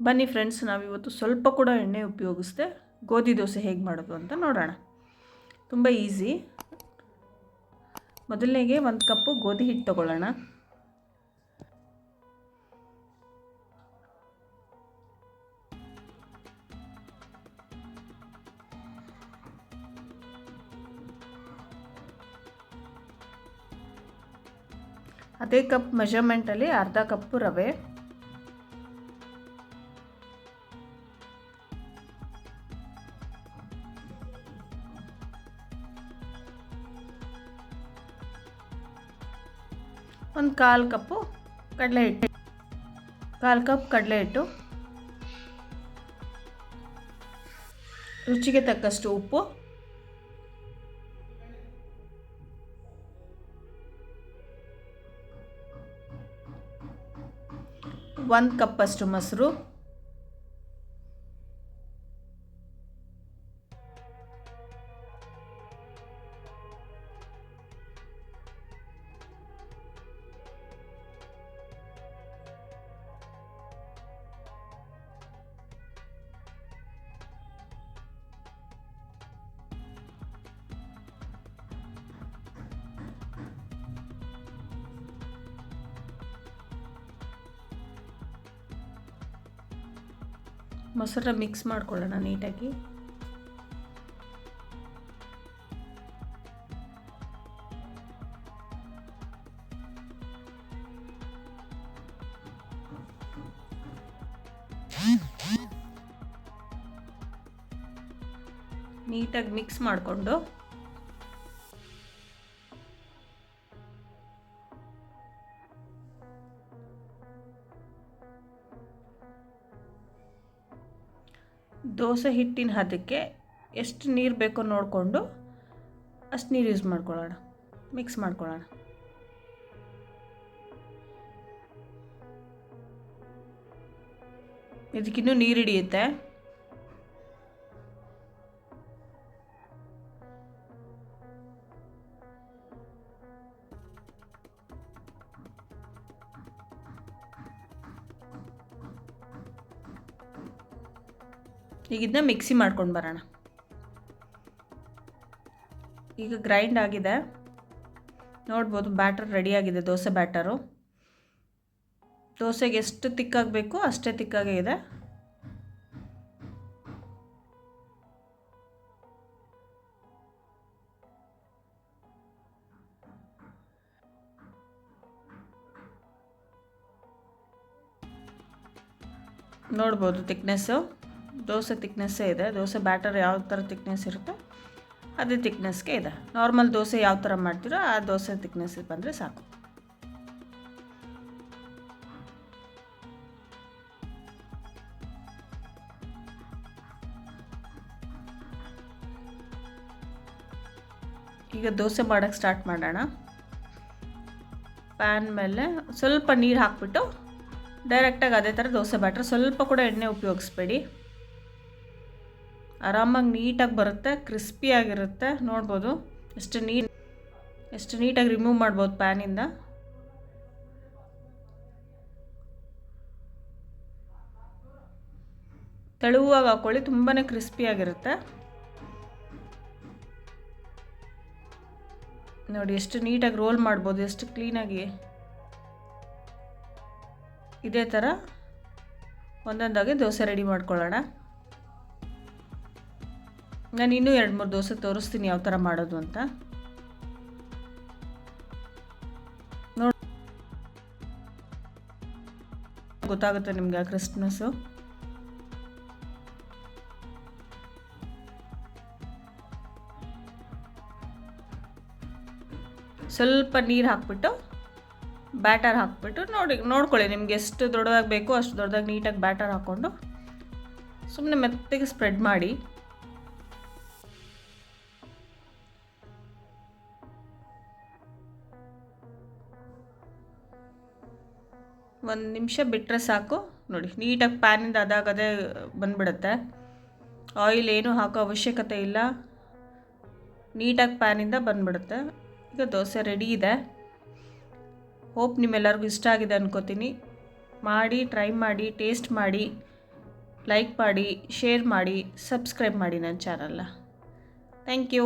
ಬನ್ನಿ ಫ್ರೆಂಡ್ಸ್, ನಾವಿವತ್ತು ಸ್ವಲ್ಪ ಕೂಡ ಎಣ್ಣೆ ಉಪಯೋಗಿಸದೆ ಗೋಧಿ ದೋಸೆ ಹೇಗೆ ಮಾಡೋದು ಅಂತ ನೋಡೋಣ. ತುಂಬ ಈಸಿ. ಮೊದಲನೇಗೆ 1 ಕಪ್ಪು ಗೋಧಿ ಹಿಟ್ಟು ತಗೊಳ್ಳೋಣ. ಅದೇ ಕಪ್ ಮೆಜರ್ಮೆಂಟಲ್ಲಿ ಅರ್ಧ ಕಪ್ಪು ರವೆ, ಒಂದು 1/4 ಕಪ್ಪು ಕಡಲೆ ಹಿಟ್ಟು, 1/4 ಕಪ್ ಕಡಲೆ ಹಿಟ್ಟು, ರುಚಿಗೆ ತಕ್ಕಷ್ಟು ಉಪ್ಪು, ಒಂದು ಕಪ್ಪಷ್ಟು ಮೊಸರು, ಮೊಸರನ್ನ ಮಿಕ್ಸ್ ಮಾಡ್ಕೊಳ್ಳೋಣ ನೀಟಾಗಿ. ನೀಟಾಗಿ ಮಿಕ್ಸ್ ಮಾಡಿಕೊಂಡು ದೋಸೆ ಹಿಟ್ಟಿನ ಹದಕ್ಕೆ ಎಷ್ಟು ನೀರು ಬೇಕೋ ನೋಡಿಕೊಂಡು ಅಷ್ಟು ನೀರು ಯೂಸ್ ಮಾಡ್ಕೊಳ್ಳೋಣ, ಮಿಕ್ಸ್ ಮಾಡ್ಕೊಳ್ಳೋಣ. ಇದಕ್ಕಿನ್ನೂ ನೀರು ಹಿಡಿಯುತ್ತೆ. ಈಗ ಇದನ್ನ ಮಿಕ್ಸಿ ಮಾಡ್ಕೊಂಡು ಬರೋಣ. ಈಗ ಗ್ರೈಂಡ್ ಆಗಿದೆ ನೋಡ್ಬೋದು. ಬ್ಯಾಟರ್ ರೆಡಿಯಾಗಿದೆ, ದೋಸೆ ಬ್ಯಾಟರು. ದೋಸೆಗೆ ಎಷ್ಟು ತಿಕ್ಕಾಗಬೇಕು ಅಷ್ಟೇ ತಿಕ್ಕಾಗೇ ಇದೆ. ನೋಡ್ಬೋದು ತಿಕ್ನೆಸ್ಸು, ದೋಸೆ ತಿಕ್ನೆಸ್ಸೇ ಇದೆ. ದೋಸೆ ಬ್ಯಾಟರ್ ಯಾವ ಥರ ತಿಕ್ನೆಸ್ ಇರುತ್ತೋ ಅದೇ ತಿಕ್ನೆಸ್ಗೆ ಇದೆ. ನಾರ್ಮಲ್ ದೋಸೆ ಯಾವ ಥರ ಮಾಡ್ತೀರೋ ಆ ದೋಸೆ ತಿಕ್ನೆಸ್ ಬಂದರೆ ಸಾಕು. ಈಗ ದೋಸೆ ಮಾಡೋಕ್ಕೆ ಸ್ಟಾರ್ಟ್ ಮಾಡೋಣ. ಪ್ಯಾನ್ ಮೇಲೆ ಸ್ವಲ್ಪ ನೀರು ಹಾಕ್ಬಿಟ್ಟು ಡೈರೆಕ್ಟಾಗಿ ಅದೇ ಥರ ದೋಸೆ ಬ್ಯಾಟ್ರ್, ಸ್ವಲ್ಪ ಕೂಡ ಎಣ್ಣೆ ಉಪಯೋಗಿಸ್ಬೇಡಿ. ಆರಾಮಾಗಿ ನೀಟಾಗಿ ಬರುತ್ತೆ, ಕ್ರಿಸ್ಪಿಯಾಗಿರುತ್ತೆ. ನೋಡ್ಬೋದು ಎಷ್ಟು ನೀಟಾಗಿ ರಿಮೂವ್ ಮಾಡ್ಬೋದು ಪ್ಯಾನಿಂದ. ತೆಳುವಾಗಿ ಹಾಕ್ಕೊಳ್ಳಿ, ತುಂಬಾ ಕ್ರಿಸ್ಪಿಯಾಗಿರುತ್ತೆ. ನೋಡಿ ಎಷ್ಟು ನೀಟಾಗಿ ರೋಲ್ ಮಾಡ್ಬೋದು, ಎಷ್ಟು ಕ್ಲೀನಾಗಿ. ಇದೇ ಥರ ಒಂದೊಂದಾಗಿ ದೋಸೆ ರೆಡಿ ಮಾಡ್ಕೊಳ್ಳೋಣ. ನಾನು ಇನ್ನೂ 2-3 ದೋಸೆ ತೋರಿಸ್ತೀನಿ ಯಾವ ಥರ ಮಾಡೋದು ಅಂತ. ನೋಡಿ ಗೊತ್ತಾಗುತ್ತೆ ನಿಮಗೆ ಆ ಕ್ರಿಸ್ಪ್ನೆಸ್ಸು. ಸ್ವಲ್ಪ ನೀರು ಹಾಕ್ಬಿಟ್ಟು ಬ್ಯಾಟರ್ ಹಾಕ್ಬಿಟ್ಟು ನೋಡ್ಕೊಳ್ಳಿ ನಿಮ್ಗೆ ಎಷ್ಟು ದೊಡ್ಡದಾಗಿ ಬೇಕೋ ಅಷ್ಟು ದೊಡ್ಡದಾಗಿ ನೀಟಾಗಿ ಬ್ಯಾಟರ್ ಹಾಕ್ಕೊಂಡು ಸುಮ್ಮನೆ ಮೆತ್ತಗೆ ಸ್ಪ್ರೆಡ್ ಮಾಡಿ. ಒಂದು ನಿಮಿಷ ಬಿಟ್ಟರೆ ಸಾಕು. ನೋಡಿ ನೀಟಾಗಿ ಪ್ಯಾನಿಂದ ಅದಾಗದೇ ಬಂದುಬಿಡುತ್ತೆ. ಆಯಿಲ್ ಏನೂ ಹಾಕೋ ಅವಶ್ಯಕತೆ ಇಲ್ಲ, ನೀಟಾಗಿ ಪ್ಯಾನಿಂದ ಬಂದುಬಿಡುತ್ತೆ. ಈಗ ದೋಸೆ ರೆಡಿ ಇದೆ. ಹೋಪ್ ನಿಮ್ಮೆಲ್ಲರಿಗೂ ಇಷ್ಟ ಆಗಿದೆ ಅನ್ಕೋತೀನಿ. ಮಾಡಿ ಟ್ರೈ ಮಾಡಿ, ಟೇಸ್ಟ್ ಮಾಡಿ. ಲೈಕ್ ಮಾಡಿ, ಶೇರ್ ಮಾಡಿ, ಸಬ್ಸ್ಕ್ರೈಬ್ ಮಾಡಿ ನನ್ನ ಚಾನಲ್ನ. Thank you.